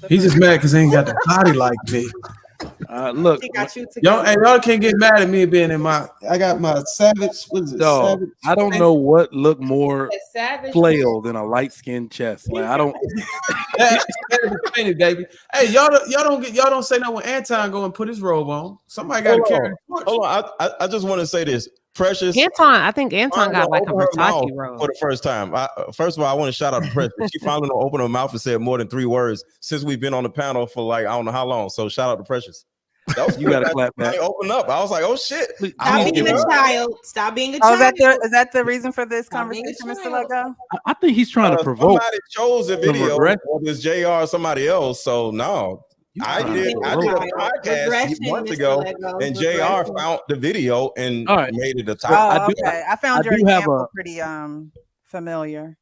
He's just mad because he ain't got the body like me. Look, y'all can't get mad at me being in my. I got my savage. What is it? dog, Savage. I don't know what look more flail than a light skinned chest. Like I don't. Baby. Hey, y'all don't say no when Anton go and put his robe on. Somebody got to carry the torch. Hold on, I just want to say this. Precious I think Anton got like a Versace robe for the first time. First of all, I want to shout out to Precious. She finally opened her mouth and said more than 3 words since we've been on the panel for like I don't know how long. So shout out to Precious. That was you got to clap back. Open up. I was like, oh shit. Stop being a child. Stop being a child. Is that the reason for this conversation, Mr. Lego? I think he's trying to provoke. Somebody chose a video, whether it's JR or somebody else. So no. I did a podcast months ago, and JR found the video and made it a topic. I found your example pretty familiar.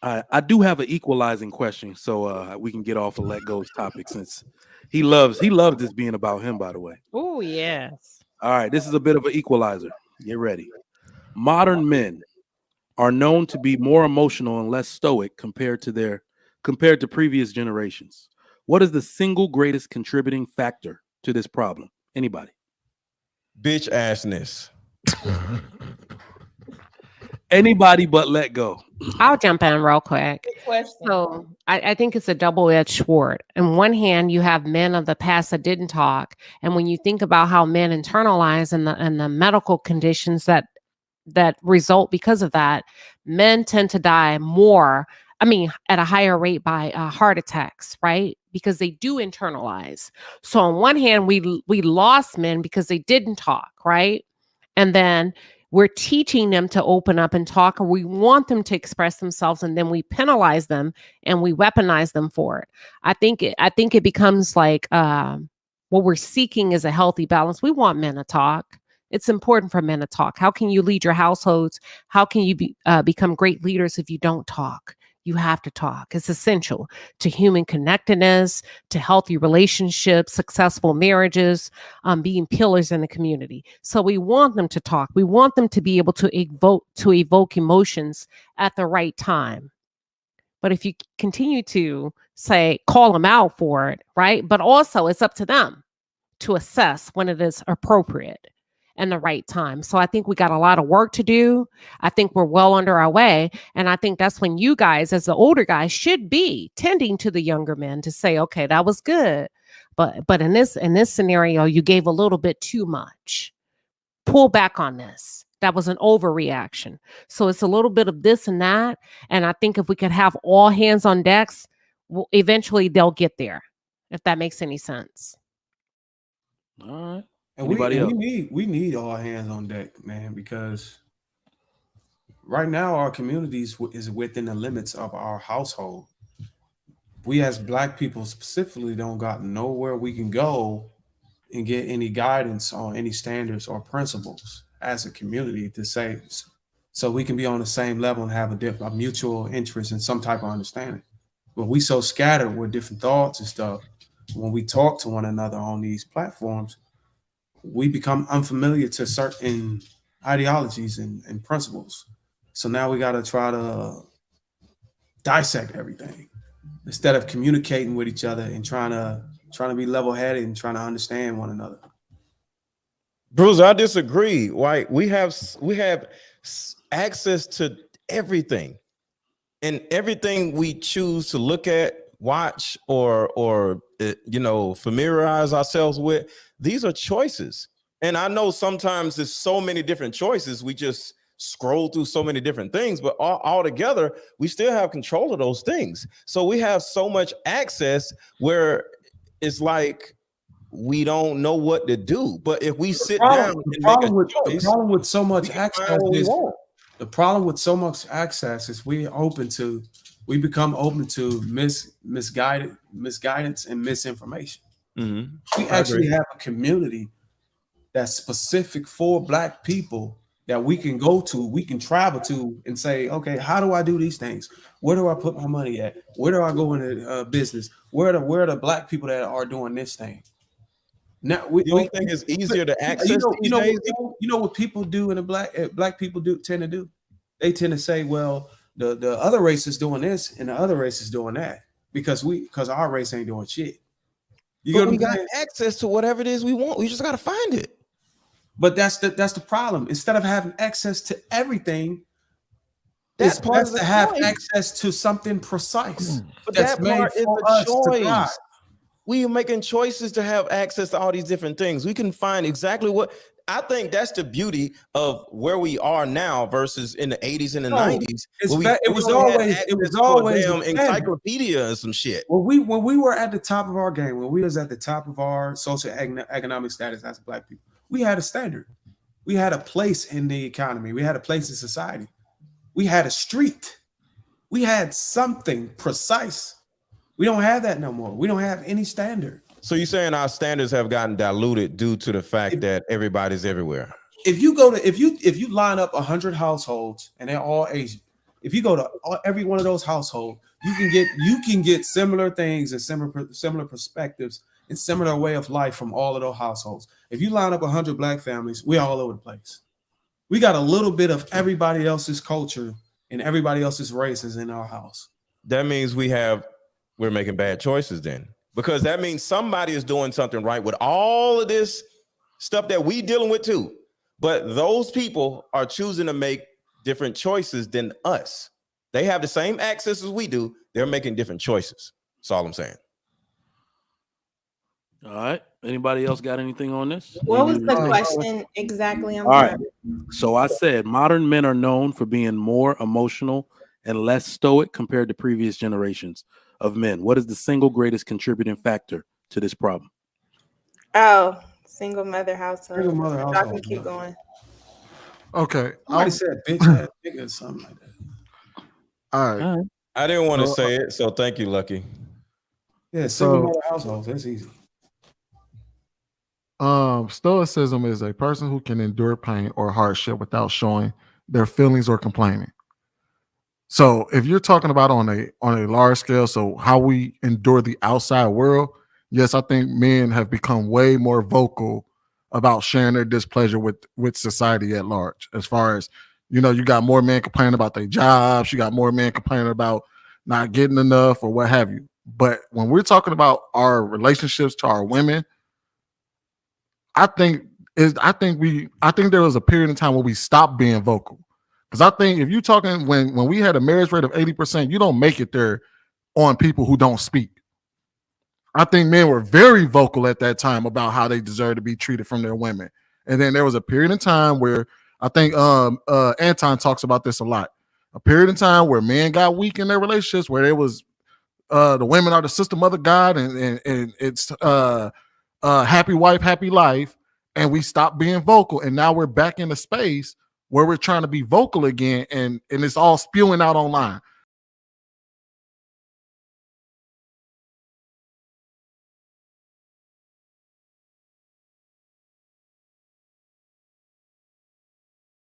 I do have an equalizing question, so we can get off of Let Go's topic since he loves this being about him. By the way. Oh yes. All right, this is a bit of an equalizer. Get ready. Modern men are known to be more emotional and less stoic compared to previous generations. What is the single greatest contributing factor to this problem? Anybody? Bitch assness. Anybody but Let Go. I'll jump in real quick. Good question. So I think it's a double-edged sword. On one hand, you have men of the past that didn't talk. And when you think about how men internalize and the medical conditions that result because of that, men tend to die more. I mean, at a higher rate by heart attacks, right? Because they do internalize. So on one hand, we lost men because they didn't talk, right? And then we're teaching them to open up and talk, or we want them to express themselves, and then we penalize them and we weaponize them for it. I think it becomes like what we're seeking is a healthy balance. We want men to talk. It's important for men to talk. How can you lead your households? How can you become great leaders if you don't talk? You have to talk. It's essential to human connectedness, to healthy relationships, successful marriages, being pillars in the community. So we want them to talk. We want them to be able to evoke emotions at the right time. But if you continue to say, call them out for it, right? But also it's up to them to assess when it is appropriate and the right time. So I think we got a lot of work to do. I think we're well under our way. And I think that's when you guys, as the older guys, should be tending to the younger men to say, okay, that was good. But in this scenario, you gave a little bit too much. Pull back on this. That was an overreaction. So it's a little bit of this and that. And I think if we could have all hands on decks, well, eventually they'll get there, if that makes any sense. All right. And we need all hands on deck, man, because right now our communities is within the limits of our household. We as Black people specifically don't got nowhere we can go and get any guidance on any standards or principles as a community to say, so we can be on the same level and have a mutual interest in some type of understanding. But we so scattered with different thoughts and stuff. When we talk to one another on these platforms, we become unfamiliar to certain ideologies and principles. So now we got to try to dissect everything instead of communicating with each other and trying to be level-headed and trying to understand one another. Bruizzr, I disagree. Right? We have access to everything, and everything we choose to look at, watch, or familiarize ourselves with. These are choices. And I know sometimes there's so many different choices. We just scroll through so many different things, but all together, we still have control of those things. So we have so much access where it's like we don't know what to do. But if we sit down and the problem with so much access is we become open to misguidance and misinformation. Mm-hmm. We actually have a community that's specific for Black people that we can go to, we can travel to and say, okay, how do I do these things? Where do I put my money at? Where do I go into business? Where are the Black people that are doing this thing? Now, you don't think it's easier to access? You know what people do in the Black people tend to do? They tend to say, well, the other race is doing this and the other race is doing that. because our race ain't doing shit. You But get what we I'm got saying? access to whatever it is we want. We just got to find it. But that's the problem. Instead of having access to everything, That it's part is best a to have choice. access to something precise But that's that made part is for a us to thrive. choice. We are making choices to have access to all these different things. We can find exactly what I think that's the beauty of where we are now versus in the 80s and the No, 90s. Where we it was only had always access to a a damn standard. encyclopedia and some shit. When we were at the top of our game, when we was at the top of our social economic status as Black people, we had a standard. We had a place in the economy. We had a place in society. We had a street. We had something precise. We don't have that no more. We don't have any standard. So you're saying our standards have gotten diluted due to the fact that everybody's everywhere. If you line up 100 households and they're all Asian, if you go to every one of those households, you can get similar things and similar perspectives and similar way of life from all of those households. If you line up 100 Black families, we're all over the place. We got a little bit of everybody else's culture and everybody else's races in our house. That means we're making bad choices then, because that means somebody is doing something right with all of this stuff that we dealing with too. But those people are choosing to make different choices than us. They have the same access as we do. They're making different choices. That's all I'm saying. All right. Anybody else got anything on this? What was the question exactly? All right. So I said modern men are known for being more emotional and less stoic compared to previous generations of men. What is the single greatest contributing factor to this problem? Oh, single mother household. Single mother Y'all household, can keep yeah. going. Okay. Somebody said bitch ass nigga or something like that. All right. I didn't want to say it, so thank you, Lucky. Yeah, single mother households. That's easy. Stoicism is a person who can endure pain or hardship without showing their feelings or complaining. So if you're talking about on a large scale, so how we endure the outside world, yes, I think men have become way more vocal about sharing their displeasure with society at large. As far as, you got more men complaining about their jobs, you got more men complaining about not getting enough or what have you. But when we're talking about our relationships to our women, I think there was a period in time where we stopped being vocal. Because I think if you're talking when we had a marriage rate of 80%, you don't make it there on people who don't speak. I think men were very vocal at that time about how they deserve to be treated from their women. And then there was a period in time where I think Anton talks about this a lot. A period in time where men got weak in their relationships, where there was the women are the system of the God, and it's happy wife, happy life, and we stopped being vocal, and now we're back in a space where we're trying to be vocal again, and it's all spewing out online.